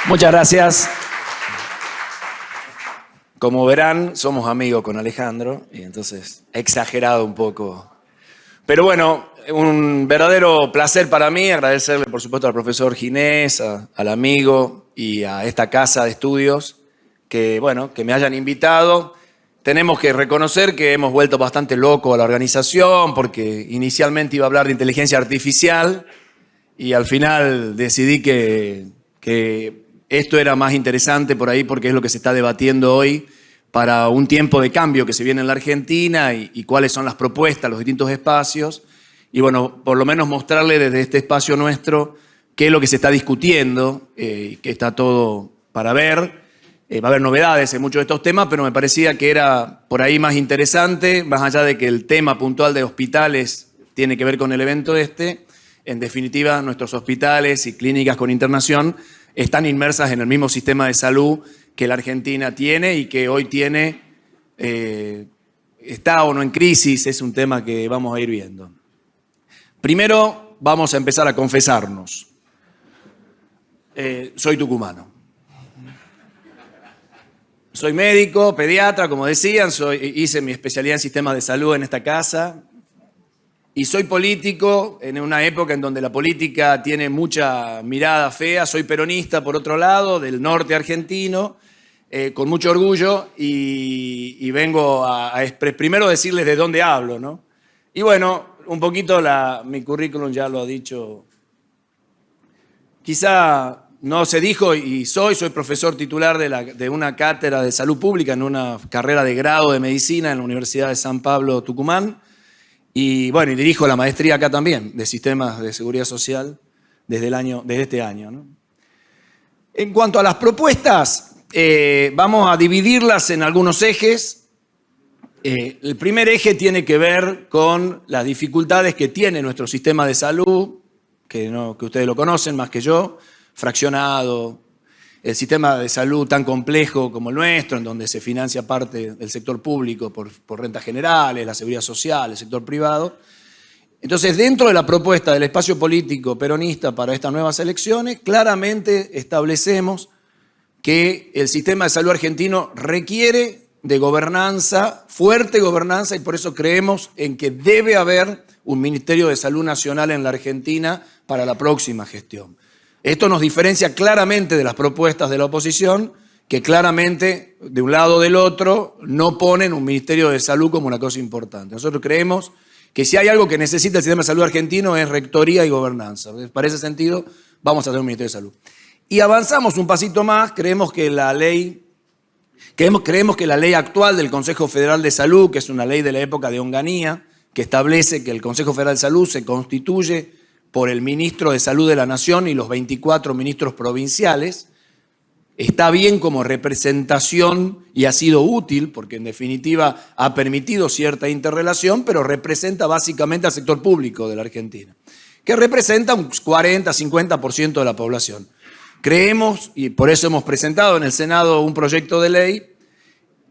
Muchas gracias. Como verán, somos amigos con Alejandro y entonces he exagerado un poco. Pero bueno, un verdadero placer para mí, agradecerle por supuesto al profesor Ginés, al amigo y a esta casa de estudios que me hayan invitado. Tenemos que reconocer que hemos vuelto bastante loco a la organización porque inicialmente iba a hablar de inteligencia artificial y al final decidí que esto era más interesante por ahí porque es lo que se está debatiendo hoy para un tiempo de cambio que se viene en la Argentina y cuáles son las propuestas, los distintos espacios. Y bueno, por lo menos mostrarle desde este espacio nuestro qué es lo que se está discutiendo, que está todo para ver. Va a haber novedades en muchos de estos temas, pero me parecía que era por ahí más interesante, más allá de que el tema puntual de hospitales tiene que ver con el evento este. En definitiva, nuestros hospitales y clínicas con internación están inmersas en el mismo sistema de salud que la Argentina tiene y que hoy tiene, está o no en crisis, es un tema que vamos a ir viendo. Primero vamos a empezar a confesarnos. Soy tucumano. Soy médico, pediatra, como decían, hice mi especialidad en sistemas de salud en esta casa. Y soy político en una época en donde la política tiene mucha mirada fea. Soy peronista, por otro lado, del norte argentino, con mucho orgullo. Y vengo a primero decirles de dónde hablo, ¿no? Y bueno, un poquito mi currículum ya lo ha dicho. Quizá no se dijo y soy profesor titular de una cátedra de salud pública en una carrera de grado de medicina en la Universidad de San Pablo, Tucumán. Y bueno, y dirijo la maestría acá también, de sistemas de seguridad social, desde este año, ¿no? En cuanto a las propuestas, vamos a dividirlas en algunos ejes. El primer eje tiene que ver con las dificultades que tiene nuestro sistema de salud, que ustedes lo conocen más que yo, fraccionado, el sistema de salud tan complejo como el nuestro, en donde se financia parte del sector público por rentas generales, la seguridad social, el sector privado. Entonces, dentro de la propuesta del espacio político peronista para estas nuevas elecciones, claramente establecemos que el sistema de salud argentino requiere de gobernanza, fuerte gobernanza, y por eso creemos en que debe haber un Ministerio de Salud Nacional en la Argentina para la próxima gestión. Esto nos diferencia claramente de las propuestas de la oposición, que claramente, de un lado o del otro, no ponen un Ministerio de Salud como una cosa importante. Nosotros creemos que si hay algo que necesita el sistema de salud argentino es rectoría y gobernanza. Para ese sentido, vamos a tener un Ministerio de Salud. Y avanzamos un pasito más, creemos que la ley actual del Consejo Federal de Salud, que es una ley de la época de Onganía, que establece que el Consejo Federal de Salud se constituye por el ministro de Salud de la Nación y los 24 ministros provinciales, está bien como representación y ha sido útil porque en definitiva ha permitido cierta interrelación, pero representa básicamente al sector público de la Argentina, que representa un 40-50% de la población. Creemos, y por eso hemos presentado en el Senado un proyecto de ley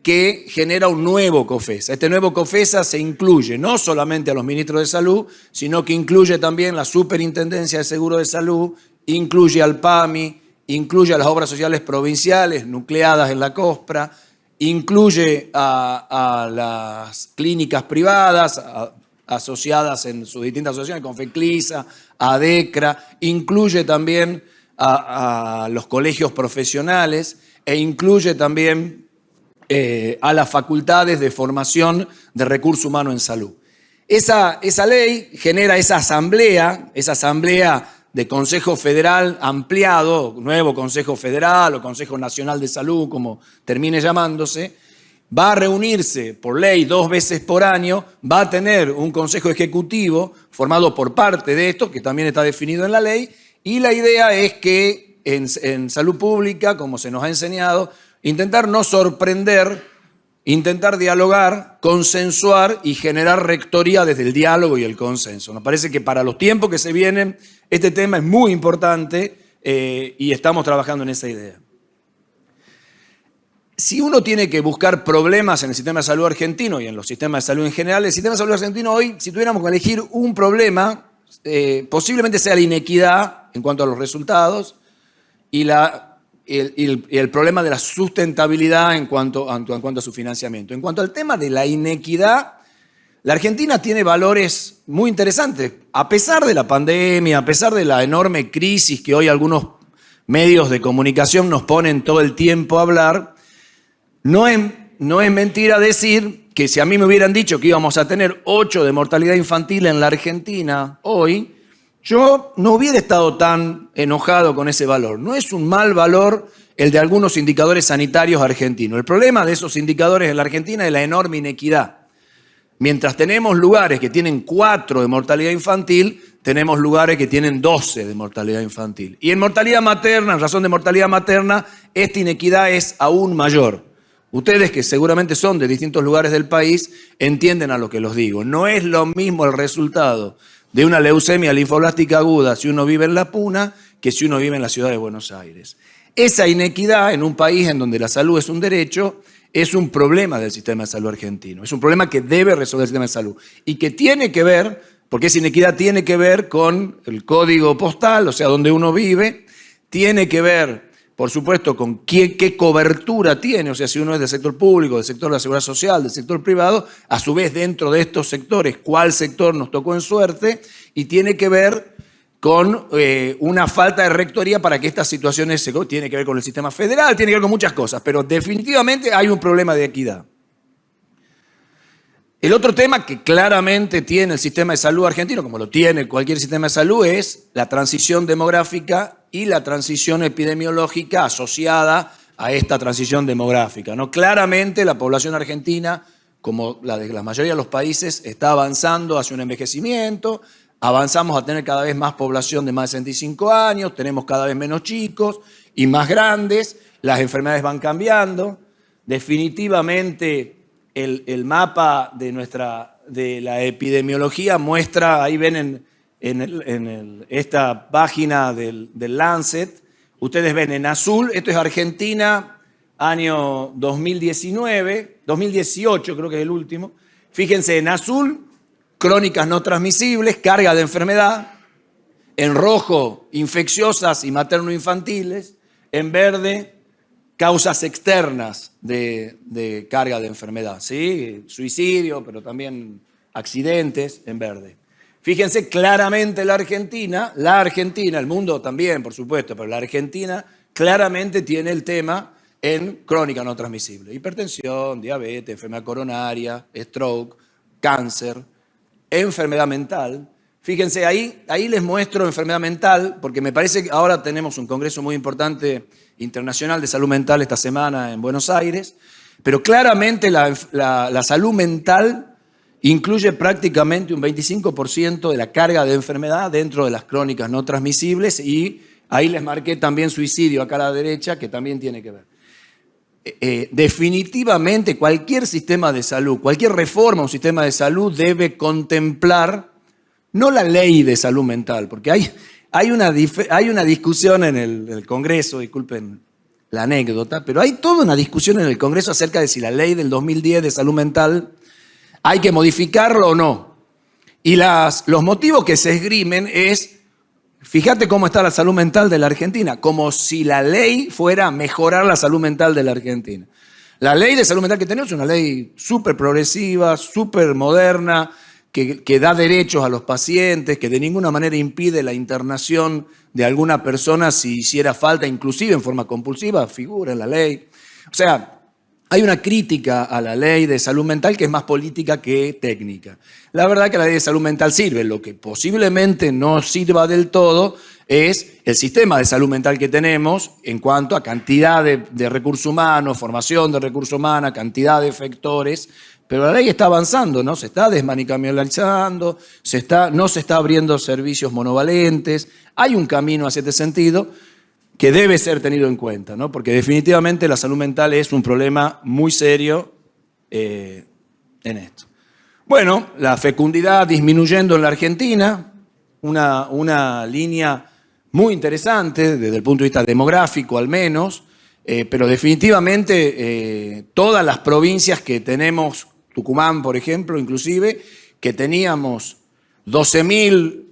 que genera un nuevo COFESA. Este nuevo COFESA se incluye no solamente a los ministros de salud, sino que incluye también la Superintendencia de Seguro de Salud, incluye al PAMI, incluye a las obras sociales provinciales nucleadas en la COSPRA, incluye a las clínicas privadas asociadas en sus distintas asociaciones, Confeclisa, ADECRA, incluye también a los colegios profesionales e incluye también a las facultades de formación de recurso humano en salud. Esa ley genera esa asamblea de Consejo Federal ampliado, nuevo Consejo Federal o Consejo Nacional de Salud, como termine llamándose, va a reunirse por ley 2 veces por año, va a tener un Consejo Ejecutivo formado por parte de esto, que también está definido en la ley, y la idea es que en salud pública, como se nos ha enseñado, intentar no sorprender, intentar dialogar, consensuar y generar rectoría desde el diálogo y el consenso. Nos parece que para los tiempos que se vienen, este tema es muy importante y estamos trabajando en esa idea. Si uno tiene que buscar problemas en el sistema de salud argentino y en los sistemas de salud en general, el sistema de salud argentino hoy, si tuviéramos que elegir un problema, posiblemente sea la inequidad en cuanto a los resultados y la el problema de la sustentabilidad en cuanto a su financiamiento. En cuanto al tema de la inequidad, la Argentina tiene valores muy interesantes. A pesar de la pandemia, a pesar de la enorme crisis que hoy algunos medios de comunicación nos ponen todo el tiempo a hablar, no es mentira decir que si a mí me hubieran dicho que íbamos a tener 8 de mortalidad infantil en la Argentina hoy, yo no hubiera estado tan enojado con ese valor. No es un mal valor el de algunos indicadores sanitarios argentinos. El problema de esos indicadores en la Argentina es la enorme inequidad. Mientras tenemos lugares que tienen 4 de mortalidad infantil, tenemos lugares que tienen 12 de mortalidad infantil. Y en mortalidad materna, en razón de mortalidad materna, esta inequidad es aún mayor. Ustedes, que seguramente son de distintos lugares del país, entienden a lo que los digo. No es lo mismo el resultado de una leucemia linfoblástica aguda si uno vive en La Puna que si uno vive en la ciudad de Buenos Aires. Esa inequidad en un país en donde la salud es un derecho es un problema del sistema de salud argentino. Es un problema que debe resolver el sistema de salud y que tiene que ver, porque esa inequidad tiene que ver con el código postal, o sea, donde uno vive, tiene que ver, por supuesto, con qué cobertura tiene, o sea, si uno es del sector público, del sector de la seguridad social, del sector privado, a su vez dentro de estos sectores, cuál sector nos tocó en suerte, y tiene que ver con una falta de rectoría para que estas situaciones tiene que ver con el sistema federal, tiene que ver con muchas cosas, pero definitivamente hay un problema de equidad. El otro tema que claramente tiene el sistema de salud argentino, como lo tiene cualquier sistema de salud, es la transición demográfica y la transición epidemiológica asociada a esta transición demográfica, ¿no? Claramente la población argentina, como la de la mayoría de los países, está avanzando hacia un envejecimiento. Avanzamos a tener cada vez más población de más de 65 años, tenemos cada vez menos chicos y más grandes, las enfermedades van cambiando. Definitivamente el mapa de la epidemiología muestra, ahí ven esta página del Lancet, ustedes ven en azul, esto es Argentina, año 2018 creo que es el último. Fíjense, en azul, crónicas no transmisibles, carga de enfermedad. En rojo, infecciosas y materno-infantiles. En verde, causas externas de carga de enfermedad, ¿sí? Suicidio, pero también accidentes, en verde. Fíjense claramente la Argentina, el mundo también, por supuesto, pero la Argentina claramente tiene el tema en crónica no transmisible. Hipertensión, diabetes, enfermedad coronaria, stroke, cáncer, enfermedad mental. Fíjense, ahí les muestro enfermedad mental, porque me parece que ahora tenemos un congreso muy importante internacional de salud mental esta semana en Buenos Aires, pero claramente la salud mental incluye prácticamente un 25% de la carga de enfermedad dentro de las crónicas no transmisibles, y ahí les marqué también suicidio acá a la derecha, que también tiene que ver. Definitivamente cualquier sistema de salud, cualquier reforma a un sistema de salud debe contemplar no la ley de salud mental, porque hay una discusión en el Congreso, disculpen la anécdota, pero hay toda una discusión en el Congreso acerca de si la ley del 2010 de salud mental hay que modificarlo o no. Y los motivos que se esgrimen es, fíjate cómo está la salud mental de la Argentina, como si la ley fuera a mejorar la salud mental de la Argentina. La ley de salud mental que tenemos es una ley súper progresiva, súper moderna, que da derechos a los pacientes, que de ninguna manera impide la internación de alguna persona si hiciera falta, inclusive en forma compulsiva, figura en la ley. O sea, hay una crítica a la ley de salud mental que es más política que técnica. La verdad que la ley de salud mental sirve. Lo que posiblemente no sirva del todo es el sistema de salud mental que tenemos en cuanto a cantidad de recursos humanos, formación de recursos humanos, cantidad de efectores. Pero la ley está avanzando, ¿no? Se está desmanicomializando, no se está abriendo servicios monovalentes. Hay un camino hacia este sentido que debe ser tenido en cuenta, ¿no? Porque definitivamente la salud mental es un problema muy serio en esto. Bueno, la fecundidad disminuyendo en la Argentina, una línea muy interesante desde el punto de vista demográfico al menos, pero definitivamente todas las provincias que tenemos, Tucumán por ejemplo inclusive, que teníamos 12.000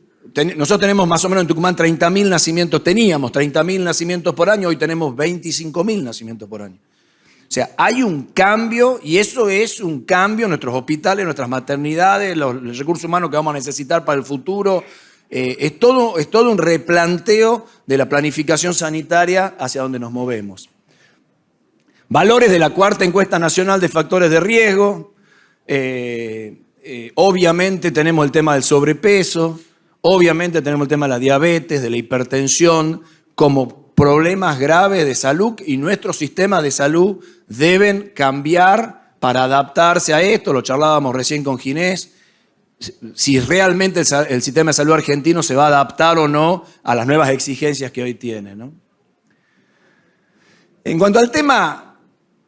Nosotros tenemos más o menos en Tucumán 30.000 nacimientos, teníamos 30.000 nacimientos por año, hoy tenemos 25.000 nacimientos por año. O sea, hay un cambio y eso es un cambio en nuestros hospitales, nuestras maternidades, el recurso humano que vamos a necesitar para el futuro. Es todo un replanteo de la planificación sanitaria hacia donde nos movemos. Valores de la cuarta encuesta nacional de factores de riesgo. Obviamente tenemos el tema del sobrepeso, obviamente tenemos el tema de la diabetes, de la hipertensión, como problemas graves de salud y nuestros sistemas de salud deben cambiar para adaptarse a esto. Lo charlábamos recién con Ginés, si realmente el sistema de salud argentino se va a adaptar o no a las nuevas exigencias que hoy tiene, ¿no? En cuanto al tema,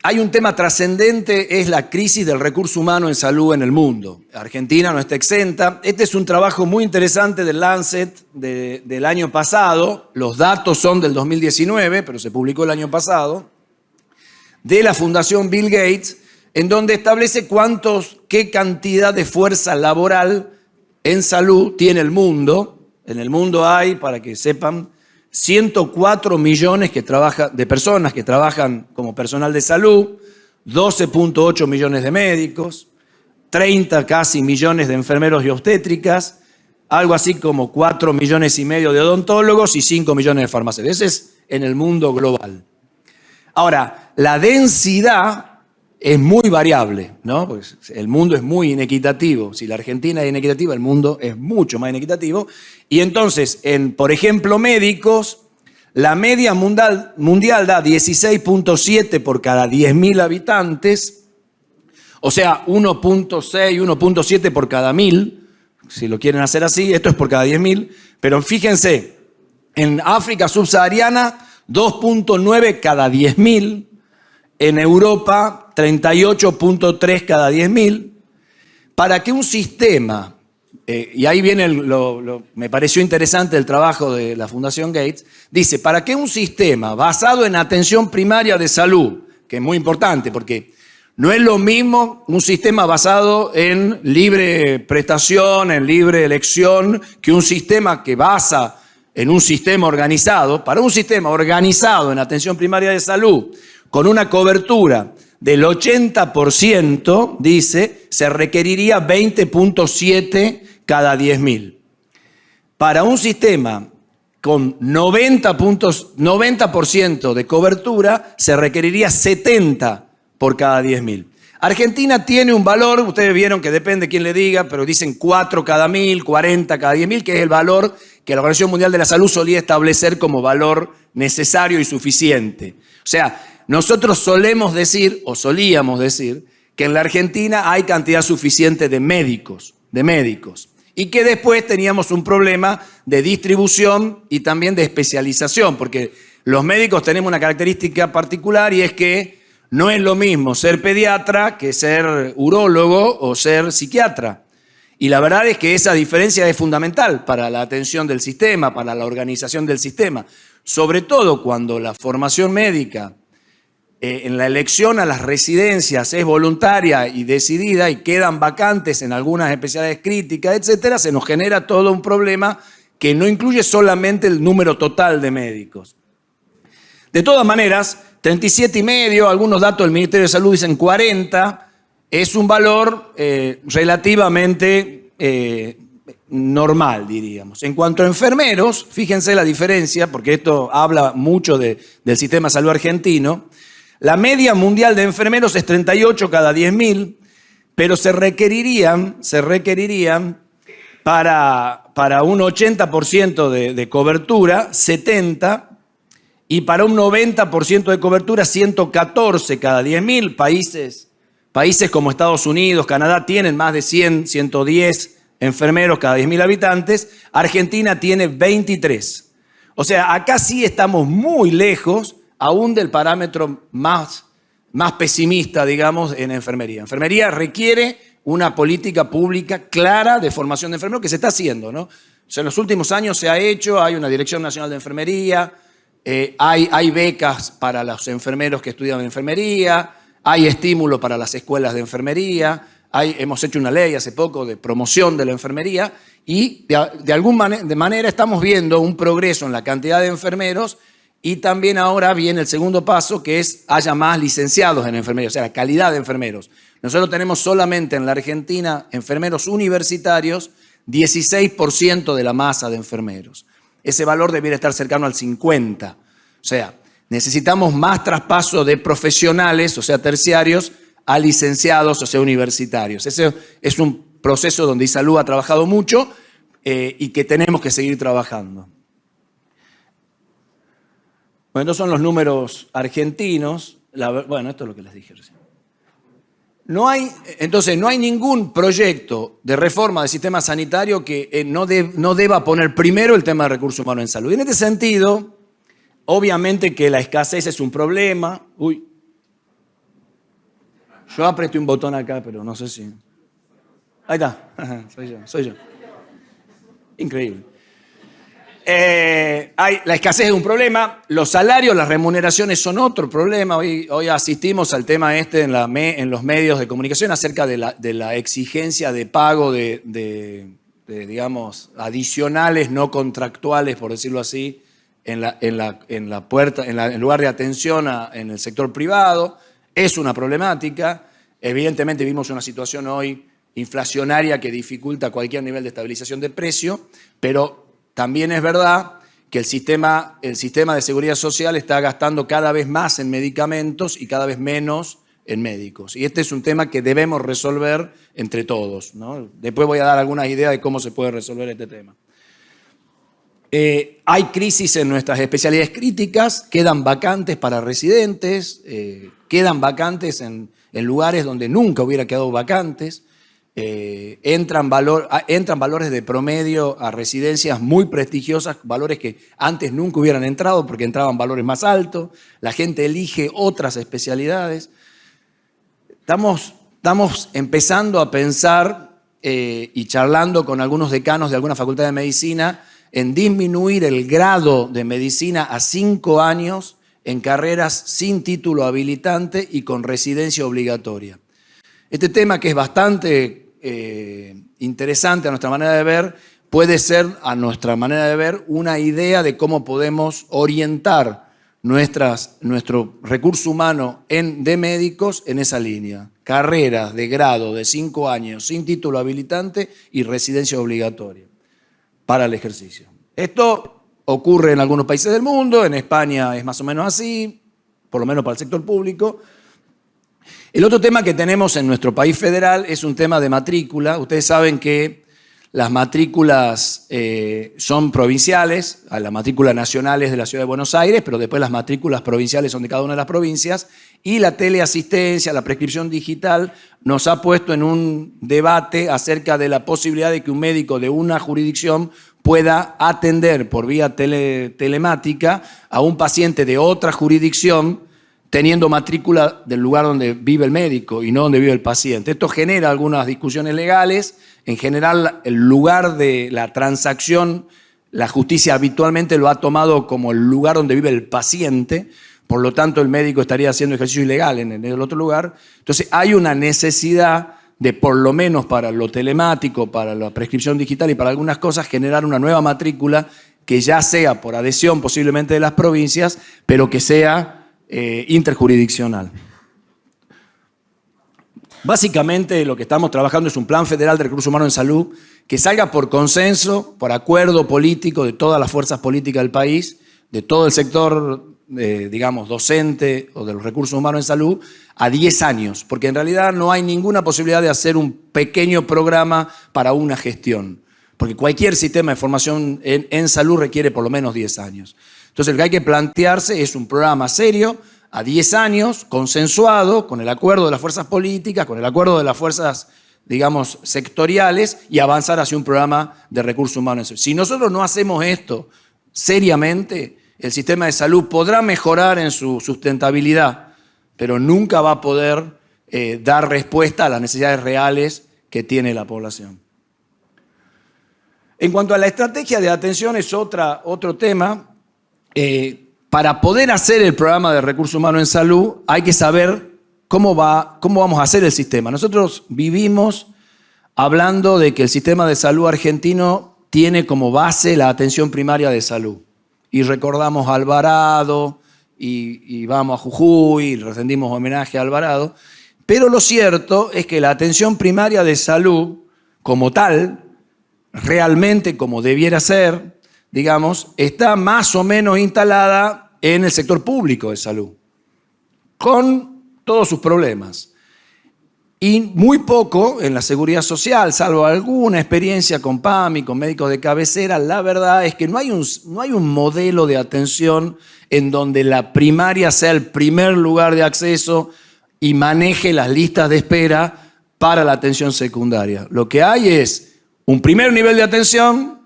hay un tema trascendente, es la crisis del recurso humano en salud en el mundo. Argentina no está exenta. Este es un trabajo muy interesante del Lancet del año pasado. Los datos son del 2019, pero se publicó el año pasado, de la Fundación Bill Gates, en donde establece qué cantidad de fuerza laboral en salud tiene el mundo. En el mundo hay, para que sepan, 104 millones de personas que trabajan como personal de salud, 12.8 millones de médicos, 30 casi millones de enfermeros y obstétricas, algo así como 4 millones y medio de odontólogos y 5 millones de farmacéuticos. Ese es en el mundo global. Ahora, la densidad es muy variable, ¿no? Pues el mundo es muy inequitativo. Si la Argentina es inequitativa, el mundo es mucho más inequitativo. Y entonces, por ejemplo, médicos, la media mundial da 16.7 por cada 10.000 habitantes, o sea, 1.6, 1.7 por cada 1.000, si lo quieren hacer así, esto es por cada 10.000, pero fíjense, en África subsahariana, 2.9 cada 10.000, en Europa, 38.3 cada 10.000. Para que un sistema, y ahí viene, me pareció interesante el trabajo de la Fundación Gates, dice, para que un sistema basado en atención primaria de salud, que es muy importante porque no es lo mismo un sistema basado en libre prestación, en libre elección, que un sistema que basa en un sistema organizado. Para un sistema organizado en atención primaria de salud, con una cobertura del 80%, dice, se requeriría 20.7 cada 10.000. Para un sistema con 90% de cobertura, se requeriría 70 por cada 10.000. Argentina tiene un valor, ustedes vieron que depende de quién le diga, pero dicen 4 cada 1.000, 40 cada 10.000, que es el valor que la Organización Mundial de la Salud solía establecer como valor necesario y suficiente. O sea, nosotros solíamos decir, que en la Argentina hay cantidad suficiente de médicos, y que después teníamos un problema de distribución y también de especialización, porque los médicos tenemos una característica particular y es que no es lo mismo ser pediatra que ser urólogo o ser psiquiatra. Y la verdad es que esa diferencia es fundamental para la atención del sistema, para la organización del sistema, sobre todo cuando la formación médica en la elección a las residencias es voluntaria y decidida y quedan vacantes en algunas especialidades críticas, etcétera, se nos genera todo un problema que no incluye solamente el número total de médicos. De todas maneras, 37,5, algunos datos del Ministerio de Salud dicen 40, es un valor relativamente normal, diríamos. En cuanto a enfermeros, fíjense la diferencia, porque esto habla mucho del sistema de salud argentino. La media mundial de enfermeros es 38 cada 10.000, pero se requerirían para un 80% de cobertura, 70, y para un 90% de cobertura, 114 cada 10.000. Países como Estados Unidos, Canadá tienen más de 100, 110 enfermeros cada 10.000 habitantes. Argentina tiene 23. O sea, acá sí estamos muy lejos aún del parámetro más pesimista, digamos, en enfermería. Enfermería requiere una política pública clara de formación de enfermeros que se está haciendo, ¿no? O sea, en los últimos años se ha hecho, hay una Dirección Nacional de Enfermería, hay becas para los enfermeros que estudian enfermería, hay estímulo para las escuelas de enfermería, Hemos hecho una ley hace poco de promoción de la enfermería y de manera estamos viendo un progreso en la cantidad de enfermeros y también ahora viene el segundo paso, que es haya más licenciados en enfermería, o sea, la calidad de enfermeros. Nosotros tenemos solamente en la Argentina enfermeros universitarios, 16% de la masa de enfermeros. Ese valor debiera estar cercano al 50%. O sea, necesitamos más traspaso de profesionales, o sea, terciarios, a licenciados, o sea, universitarios. Ese es un proceso donde ISALU ha trabajado mucho y que tenemos que seguir trabajando. Bueno, estos son los números argentinos. Bueno, esto es lo que les dije recién. Entonces, no hay ningún proyecto de reforma del sistema sanitario que no deba poner primero el tema de recursos humanos en salud. Y en este sentido, obviamente que la escasez es un problema. Yo apreté un botón acá, pero no sé si... Ahí está, soy yo. Increíble. La escasez es un problema, los salarios, las remuneraciones son otro problema. Hoy asistimos al tema en los medios de comunicación acerca de la exigencia de pago digamos, adicionales no contractuales, por decirlo así, en el lugar de atención en el sector privado. Es una problemática. Evidentemente vivimos una situación hoy inflacionaria que dificulta cualquier nivel de estabilización de precio, pero también es verdad que el sistema de seguridad social está gastando cada vez más en medicamentos y cada vez menos en médicos. Y este es un tema que debemos resolver entre todos, ¿no? Después voy a dar algunas ideas de cómo se puede resolver este tema. Hay crisis en nuestras especialidades críticas, quedan vacantes para residentes, quedan vacantes en lugares donde nunca hubiera quedado vacantes. Entran valores de promedio a residencias muy prestigiosas, valores que antes nunca hubieran entrado porque entraban valores más altos. La gente elige otras especialidades. Estamos empezando a pensar y charlando con algunos decanos de alguna facultad de medicina en disminuir el grado de medicina a 5 años en carreras sin título habilitante y con residencia obligatoria. Este tema, que es bastante interesante a nuestra manera de ver, puede ser, a nuestra manera de ver, una idea de cómo podemos orientar nuestro recurso humano de médicos en esa línea. Carreras de grado de 5 años sin título habilitante y residencia obligatoria para el ejercicio. Esto ocurre en algunos países del mundo, en España es más o menos así, por lo menos para el sector público. El otro tema que tenemos en nuestro país federal es un tema de matrícula. Ustedes saben que las matrículas son provinciales, las matrículas nacionales de la Ciudad de Buenos Aires, pero después las matrículas provinciales son de cada una de las provincias, y la teleasistencia, la prescripción digital, nos ha puesto en un debate acerca de la posibilidad de que un médico de una jurisdicción pueda atender por vía telemática a un paciente de otra jurisdicción, teniendo matrícula del lugar donde vive el médico y no donde vive el paciente. Esto genera algunas discusiones legales. En general, el lugar de la transacción, la justicia habitualmente lo ha tomado como el lugar donde vive el paciente, por lo tanto el médico estaría haciendo ejercicio ilegal en el otro lugar. Entonces hay una necesidad de, por lo menos para lo telemático, para la prescripción digital y para algunas cosas, generar una nueva matrícula que ya sea por adhesión posiblemente de las provincias, pero que sea interjurisdiccional. Básicamente lo que estamos trabajando es un plan federal de recursos humanos en salud que salga por consenso, por acuerdo político de todas las fuerzas políticas del país, de todo el sector, digamos, docente o de los recursos humanos en salud, a 10 años, porque en realidad no hay ninguna posibilidad de hacer un pequeño programa para una gestión, porque cualquier sistema de formación en salud requiere por lo menos 10 años. Entonces, lo que hay que plantearse es un programa serio, a 10 años, consensuado, con el acuerdo de las fuerzas políticas, con el acuerdo de las fuerzas, digamos, sectoriales, y avanzar hacia un programa de recursos humanos. Si nosotros no hacemos esto seriamente, el sistema de salud podrá mejorar en su sustentabilidad, pero nunca va a poder dar respuesta a las necesidades reales que tiene la población. En cuanto a la estrategia de atención, es otro tema. Para poder hacer el programa de recursos humanos en salud hay que saber ¿cómo vamos a hacer el sistema? Nosotros vivimos hablando de que el sistema de salud argentino tiene como base la atención primaria de salud. Y recordamos a Alvarado, y vamos a Jujuy, y rendimos homenaje a Alvarado. Pero lo cierto es que la atención primaria de salud, como tal, realmente como debiera ser, digamos, está más o menos instalada en el sector público de salud, con todos sus problemas. Y muy poco en la seguridad social, salvo alguna experiencia con PAMI, con médicos de cabecera. La verdad es que no hay un modelo de atención en donde la primaria sea el primer lugar de acceso y maneje las listas de espera para la atención secundaria. Lo que hay es un primer nivel de atención,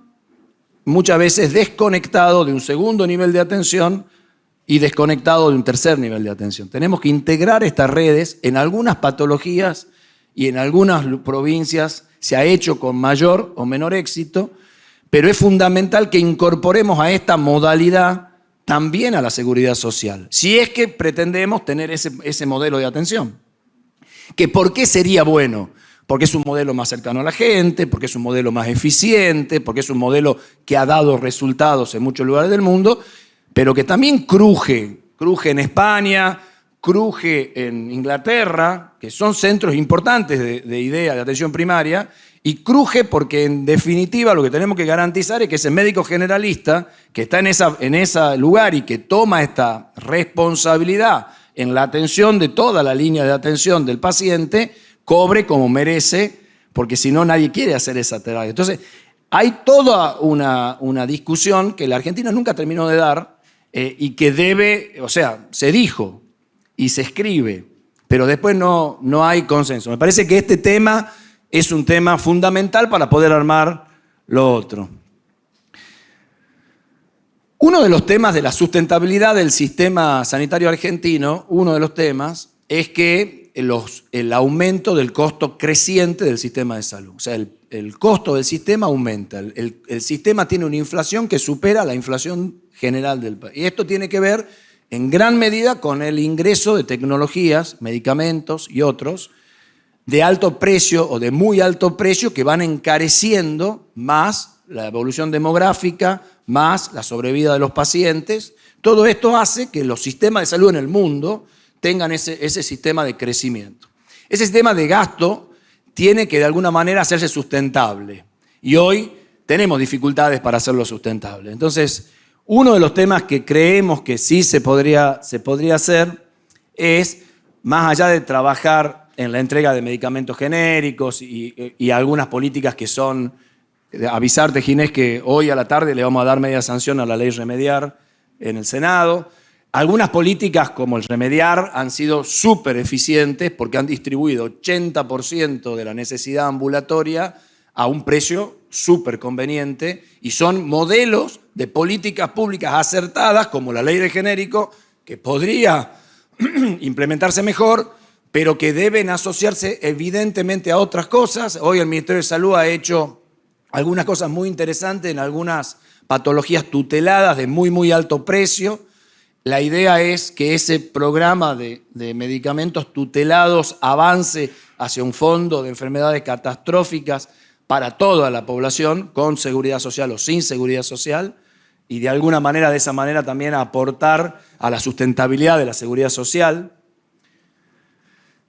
muchas veces desconectado de un segundo nivel de atención y desconectado de un tercer nivel de atención. Tenemos que integrar estas redes. En algunas patologías y en algunas provincias se ha hecho con mayor o menor éxito, pero es fundamental que incorporemos a esta modalidad también a la seguridad social, si es que pretendemos tener ese modelo de atención. ¿Que por qué sería bueno? Porque es un modelo más cercano a la gente, porque es un modelo más eficiente, porque es un modelo que ha dado resultados en muchos lugares del mundo, pero que también cruje en España, cruje en Inglaterra, que son centros importantes de idea de atención primaria, y cruje porque en definitiva lo que tenemos que garantizar es que ese médico generalista que está en ese lugar y que toma esta responsabilidad en la atención de toda la línea de atención del paciente, cobre como merece, porque si no nadie quiere hacer esa terapia. Entonces, hay toda una discusión que la Argentina nunca terminó de dar y que se dijo y se escribe, pero después no hay consenso. Me parece que este tema es un tema fundamental para poder armar lo otro. Uno de los temas de la sustentabilidad del sistema sanitario argentino, uno de los temas es que el aumento del costo creciente del sistema de salud. O sea, el costo del sistema aumenta. El sistema tiene una inflación que supera la inflación general del país. Y esto tiene que ver en gran medida con el ingreso de tecnologías, medicamentos y otros, de alto precio o de muy alto precio que van encareciendo más la evolución demográfica, más la sobrevida de los pacientes. Todo esto hace que los sistemas de salud en el mundo tengan ese sistema de crecimiento. Ese sistema de gasto tiene que de alguna manera hacerse sustentable y hoy tenemos dificultades para hacerlo sustentable. Entonces, uno de los temas que creemos que sí se podría hacer es, más allá de trabajar en la entrega de medicamentos genéricos y algunas políticas que son, avisarte, Ginés, que hoy a la tarde le vamos a dar media sanción a la ley Remediar en el Senado. Algunas políticas como el Remediar han sido súper eficientes porque han distribuido 80% de la necesidad ambulatoria a un precio súper conveniente y son modelos de políticas públicas acertadas como la ley de genérico que podría implementarse mejor, pero que deben asociarse evidentemente a otras cosas. Hoy el Ministerio de Salud ha hecho algunas cosas muy interesantes en algunas patologías tuteladas de muy, muy alto precio. La idea es que ese programa de medicamentos tutelados avance hacia un fondo de enfermedades catastróficas para toda la población, con seguridad social o sin seguridad social, y de alguna manera, de esa manera también aportar a la sustentabilidad de la seguridad social.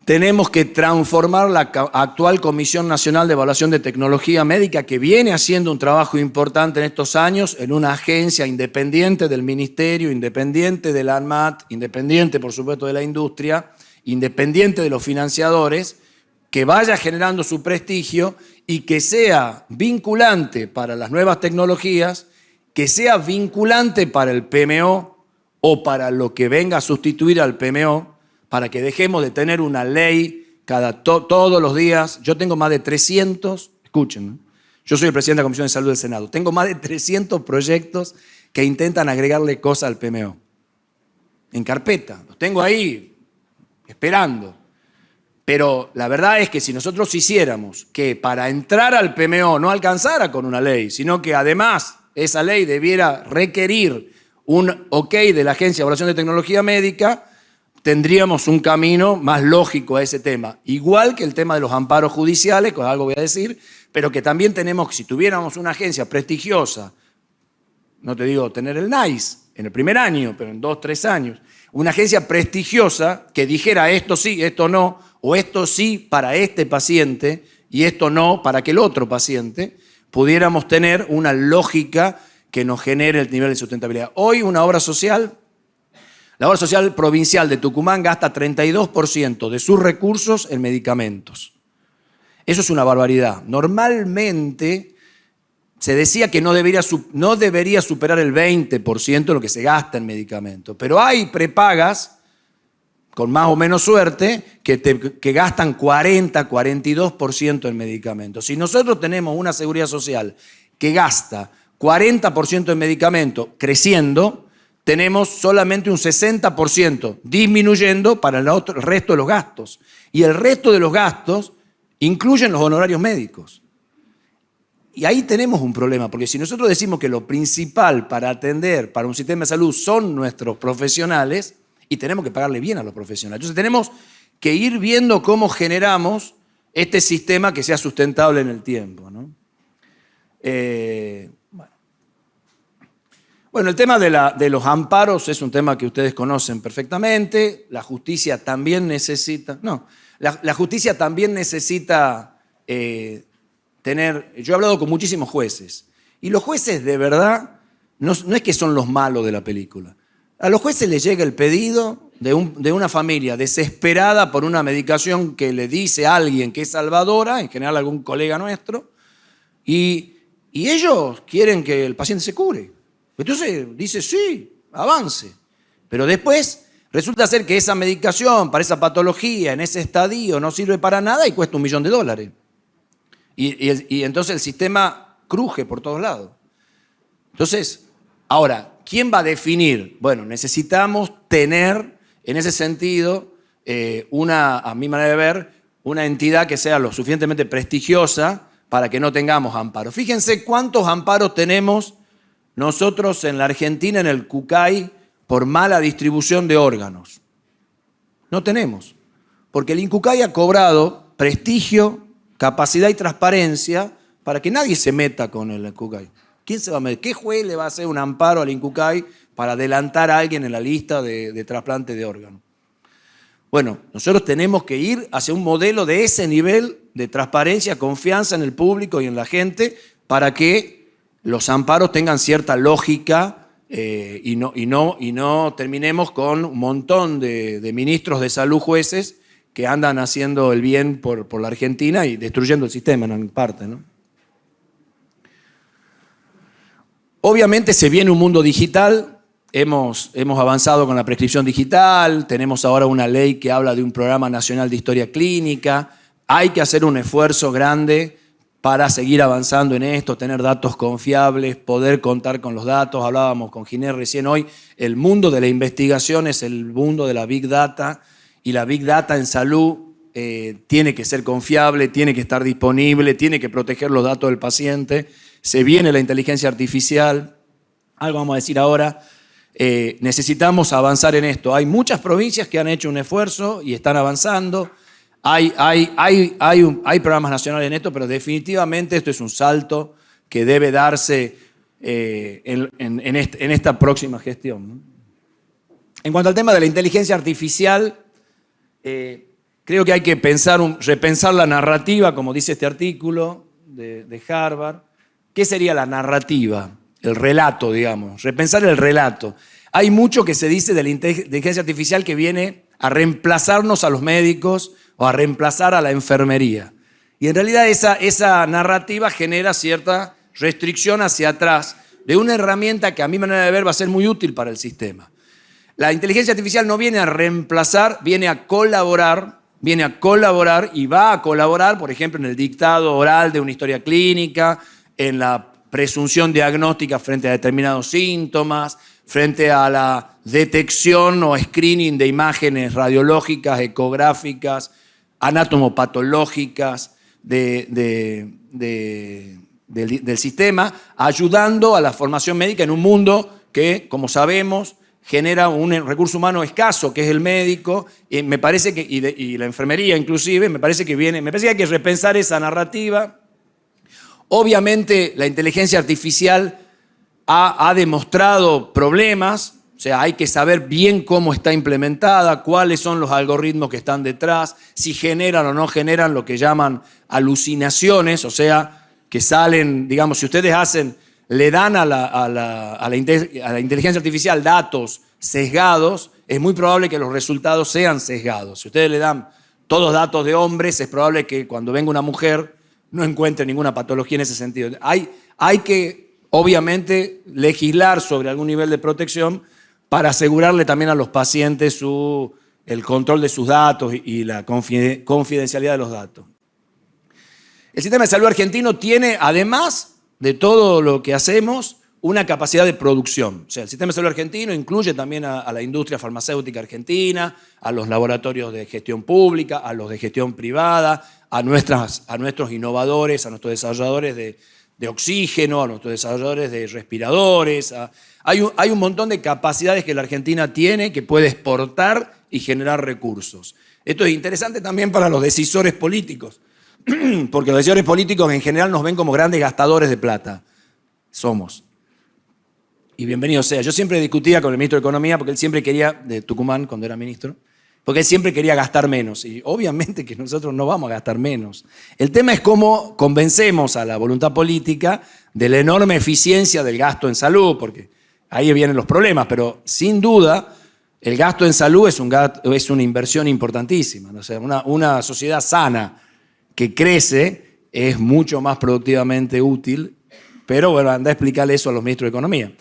Tenemos que transformar la actual Comisión Nacional de Evaluación de Tecnología Médica, que viene haciendo un trabajo importante en estos años, en una agencia independiente del Ministerio, independiente de la ANMAT, independiente, por supuesto, de la industria, independiente de los financiadores, que vaya generando su prestigio y que sea vinculante para las nuevas tecnologías, que sea vinculante para el PMO o para lo que venga a sustituir al PMO, para que dejemos de tener una ley todos los días. Yo tengo más de 300, escuchen, yo soy el presidente de la Comisión de Salud del Senado, tengo más de 300 proyectos que intentan agregarle cosas al PMO. En carpeta, los tengo ahí esperando. Pero la verdad es que si nosotros hiciéramos que para entrar al PMO no alcanzara con una ley, sino que además esa ley debiera requerir un ok de la Agencia de Evaluación de Tecnología Médica, tendríamos un camino más lógico a ese tema. Igual que el tema de los amparos judiciales, que algo voy a decir, pero que también tenemos, si tuviéramos una agencia prestigiosa, no te digo tener el NICE en el primer año, pero en 2, 3 años, una agencia prestigiosa que dijera esto sí, esto no, o esto sí para este paciente y esto no para aquel otro paciente, pudiéramos tener una lógica que nos genere el nivel de sustentabilidad. Hoy una obra social, la obra social provincial de Tucumán gasta 32% de sus recursos en medicamentos. Eso es una barbaridad. Normalmente se decía que no debería superar el 20% de lo que se gasta en medicamentos, pero hay prepagas, con más o menos suerte, que gastan 40, 42% en medicamentos. Si nosotros tenemos una seguridad social que gasta 40% en medicamentos creciendo, tenemos solamente un 60% disminuyendo para el resto de los gastos. Y el resto de los gastos incluyen los honorarios médicos. Y ahí tenemos un problema, porque si nosotros decimos que lo principal para atender para un sistema de salud son nuestros profesionales, y tenemos que pagarle bien a los profesionales. Entonces tenemos que ir viendo cómo generamos este sistema que sea sustentable en el tiempo, ¿no? Bueno, el tema de los amparos es un tema que ustedes conocen perfectamente. La justicia también necesita... La justicia también necesita tener... Yo he hablado con muchísimos jueces, y los jueces de verdad no es que son los malos de la película. A los jueces les llega el pedido de una familia desesperada por una medicación que le dice a alguien que es salvadora, en general algún colega nuestro, y ellos quieren que el paciente se cure. Entonces dice, sí, avance. Pero después resulta ser que esa medicación para esa patología, en ese estadio, no sirve para nada y cuesta $1 millón. Y entonces el sistema cruje por todos lados. Entonces, ahora, ¿quién va a definir? Bueno, necesitamos tener, en ese sentido, a mi manera de ver, una entidad que sea lo suficientemente prestigiosa para que no tengamos amparos. Fíjense cuántos amparos tenemos nosotros en la Argentina, en el CUCAI, por mala distribución de órganos. No tenemos, porque el INCUCAI ha cobrado prestigio, capacidad y transparencia para que nadie se meta con el CUCAI. ¿Quién se va a meter? ¿Qué juez le va a hacer un amparo al INCUCAI para adelantar a alguien en la lista de trasplante de órganos? Bueno, nosotros tenemos que ir hacia un modelo de ese nivel de transparencia, confianza en el público y en la gente para que los amparos tengan cierta lógica y no terminemos con un montón de ministros de salud, jueces, que andan haciendo el bien por la Argentina y destruyendo el sistema en parte, ¿no? Obviamente se viene un mundo digital, hemos avanzado con la prescripción digital, tenemos ahora una ley que habla de un programa nacional de historia clínica, hay que hacer un esfuerzo grande para seguir avanzando en esto, tener datos confiables, poder contar con los datos. Hablábamos con Ginés recién hoy, el mundo de la investigación es el mundo de la Big Data, y la Big Data en salud tiene que ser confiable, tiene que estar disponible, tiene que proteger los datos del paciente. Se viene la inteligencia artificial, algo vamos a decir ahora. Necesitamos avanzar en esto. Hay muchas provincias que han hecho un esfuerzo y están avanzando. Hay programas nacionales en esto, pero definitivamente esto es un salto que debe darse en esta próxima gestión, ¿no? En cuanto al tema de la inteligencia artificial, creo que hay que repensar la narrativa, como dice este artículo de Harvard. ¿Qué sería la narrativa? El relato, digamos. Repensar el relato. Hay mucho que se dice de la inteligencia artificial que viene a reemplazarnos a los médicos o a reemplazar a la enfermería. Y en realidad esa narrativa genera cierta restricción hacia atrás de una herramienta que a mi manera de ver va a ser muy útil para el sistema. La inteligencia artificial no viene a reemplazar, viene a colaborar y va a colaborar, por ejemplo, en el dictado oral de una historia clínica, en la presunción diagnóstica frente a determinados síntomas, frente a la detección o screening de imágenes radiológicas, ecográficas, anatomopatológicas del sistema, ayudando a la formación médica en un mundo que, como sabemos, genera un recurso humano escaso, que es el médico, y me parece que, y la enfermería inclusive, me parece que hay que repensar esa narrativa. Obviamente la inteligencia artificial ha demostrado problemas, o sea, hay que saber bien cómo está implementada, cuáles son los algoritmos que están detrás, si generan o no generan lo que llaman alucinaciones, o sea, que salen, digamos, si ustedes le dan a la inteligencia artificial datos sesgados, es muy probable que los resultados sean sesgados. Si ustedes le dan todos datos de hombres, es probable que cuando venga una mujer no encuentre ninguna patología en ese sentido. Hay que, obviamente, legislar sobre algún nivel de protección para asegurarle también a los pacientes el control de sus datos y la confidencialidad de los datos. El sistema de salud argentino tiene, además de todo lo que hacemos, una capacidad de producción. O sea, el sistema de salud argentino incluye también a la industria farmacéutica argentina, a los laboratorios de gestión pública, a los de gestión privada, a nuestros innovadores, a nuestros desarrolladores de oxígeno, a nuestros desarrolladores de respiradores. Hay un montón de capacidades que la Argentina tiene que puede exportar y generar recursos. Esto es interesante también para los decisores políticos, porque los decisores políticos en general nos ven como grandes gastadores de plata. Somos. Y bienvenido sea. Yo siempre discutía con el ministro de Economía, porque él siempre quería, de Tucumán, cuando era ministro, porque él siempre quería gastar menos. Y obviamente que nosotros no vamos a gastar menos. El tema es cómo convencemos a la voluntad política de la enorme eficiencia del gasto en salud, porque ahí vienen los problemas, pero sin duda el gasto en salud es una inversión importantísima. O sea, una sociedad sana que crece es mucho más productivamente útil, pero bueno, anda a explicarle eso a los ministros de Economía.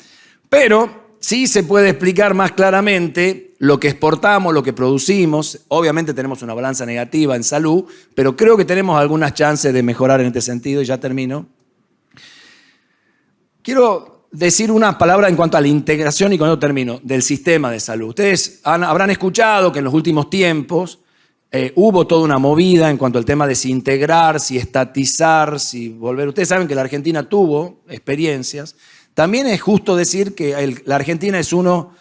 Pero sí se puede explicar más claramente lo que exportamos, lo que producimos. Obviamente tenemos una balanza negativa en salud, pero creo que tenemos algunas chances de mejorar en este sentido, y ya termino. Quiero decir una palabra en cuanto a la integración, y con eso termino, del sistema de salud. Ustedes habrán escuchado que en los últimos tiempos hubo toda una movida en cuanto al tema de si integrar, si estatizar, si volver. Ustedes saben que la Argentina tuvo experiencias. También es justo decir que la Argentina es uno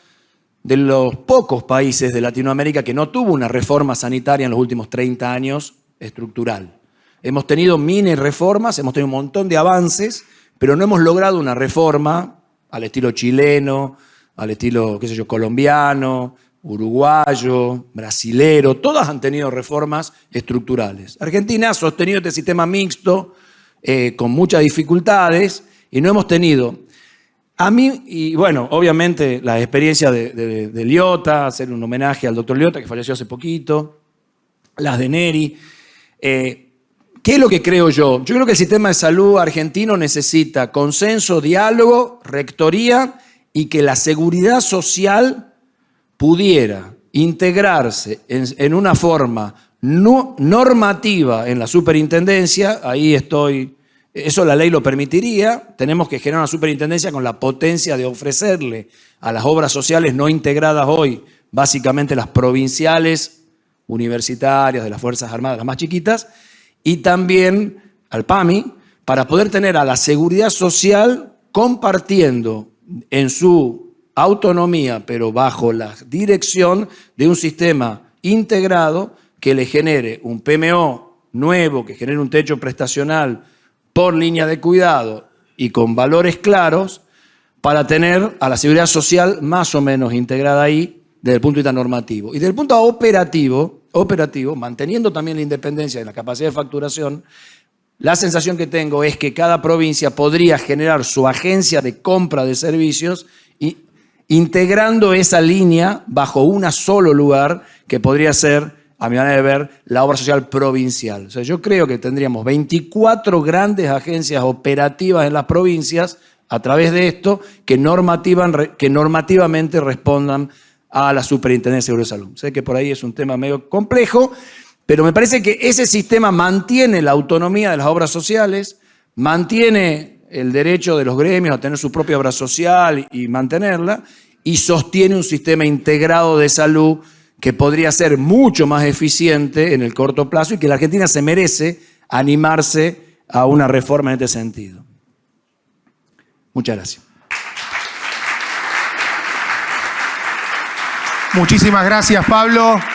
de los pocos países de Latinoamérica que no tuvo una reforma sanitaria en los últimos 30 años estructural. Hemos tenido mini reformas, hemos tenido un montón de avances, pero no hemos logrado una reforma al estilo chileno, al estilo, qué sé yo, colombiano, uruguayo, brasilero. Todas han tenido reformas estructurales. Argentina ha sostenido este sistema mixto con muchas dificultades y no hemos tenido. A mí, y bueno, obviamente la experiencia de Liotta, hacer un homenaje al doctor Liotta, que falleció hace poquito, las de Neri. ¿Qué es lo que creo yo? Yo creo que el sistema de salud argentino necesita consenso, diálogo, rectoría, y que la seguridad social pudiera integrarse en una forma normativa en la superintendencia. Ahí estoy. Eso la ley lo permitiría. Tenemos que generar una superintendencia con la potencia de ofrecerle a las obras sociales no integradas hoy, básicamente las provinciales, universitarias, de las Fuerzas Armadas, las más chiquitas, y también al PAMI, para poder tener a la seguridad social compartiendo en su autonomía, pero bajo la dirección de un sistema integrado que le genere un PMO nuevo, que genere un techo prestacional por línea de cuidado y con valores claros, para tener a la seguridad social más o menos integrada ahí desde el punto de vista normativo. Y desde el punto operativo, manteniendo también la independencia y la capacidad de facturación, la sensación que tengo es que cada provincia podría generar su agencia de compra de servicios y integrando esa línea bajo un solo lugar, que podría ser, a mi manera de ver, la obra social provincial. O sea, yo creo que tendríamos 24 grandes agencias operativas en las provincias a través de esto que normativamente respondan a la Superintendencia de Seguridad de Salud. Sé que por ahí es un tema medio complejo, pero me parece que ese sistema mantiene la autonomía de las obras sociales, mantiene el derecho de los gremios a tener su propia obra social y mantenerla, y sostiene un sistema integrado de salud que podría ser mucho más eficiente en el corto plazo, y que la Argentina se merece animarse a una reforma en este sentido. Muchas gracias. Muchísimas gracias, Pablo.